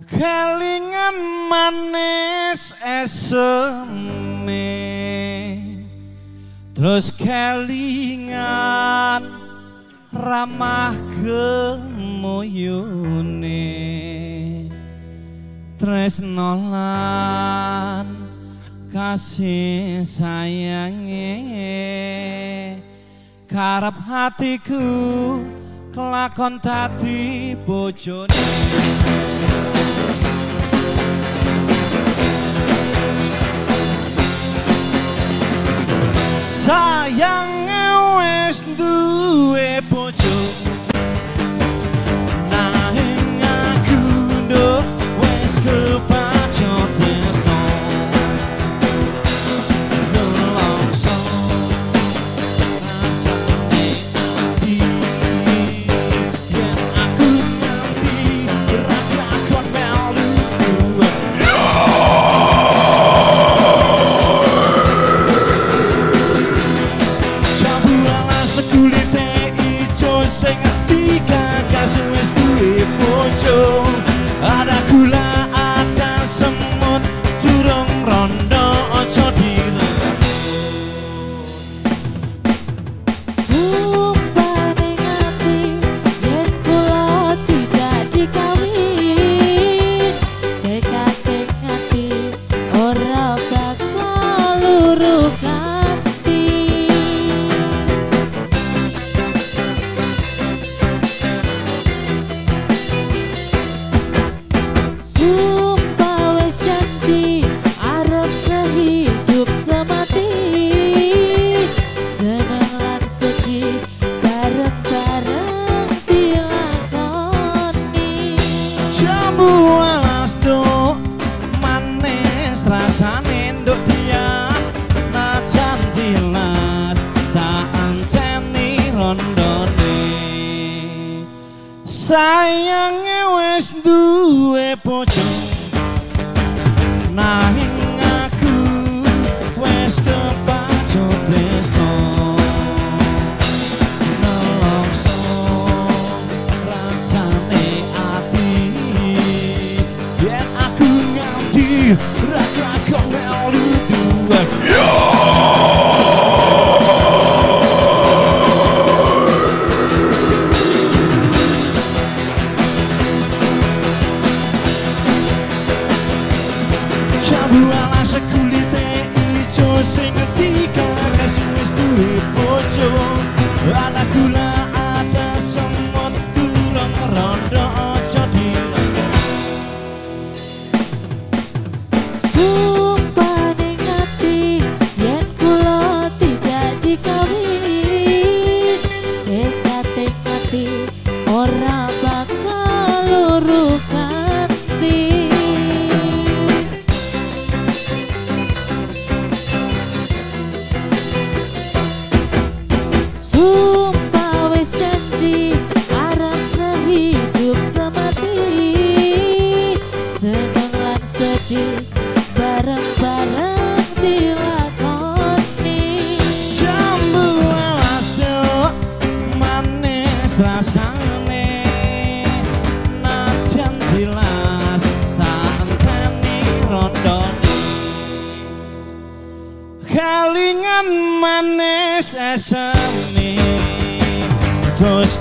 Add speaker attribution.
Speaker 1: Kelingan manis eseme, terus kelingan ramah gemoyone, tresno lan kasih sayange, karep hatiku kelakon dadi bojone. Sayange wis duwe bojo, nanging aku nduk wis kepacut tresno. Nelongso rasane ati, yen aku nganti ora lakon melu. Kulite ijo sing ati gagas wis duwe bojo, ada gula ada semut durung rondo aja diremut.
Speaker 2: Sumpah ning ati yen kula tidak dikawin, tekad ning ati ora bakal luru kanthi. Sumpah wis janji arep sehidup semati, seneng lan sedih bareng-bareng dilakoni.
Speaker 1: Jambu alas nduk manis rasane nduk dian, najan tilas tak anceni rondone. Sayange wis duwe bojo, nanging aku wis kepacut tresno. Nelongso rasane ati, yen aku nganti ra lakon melu duwe. Jambu alas kulite ijo sing ngerti gagas wis duwe bojo, ada gula ada semut durung rondo aja diremut.
Speaker 2: Sumpah ning ati yen kula tidak dikawin, tekad ning ati ora bakal luru kanthi. Sumpah wis janji arep sehidup semati, seneng lan sedih bareng-bareng dilakoni.
Speaker 1: Jambu alas nduk manis rasane, najan tilas tak enteni rondone. Kelingan manis eseme, terus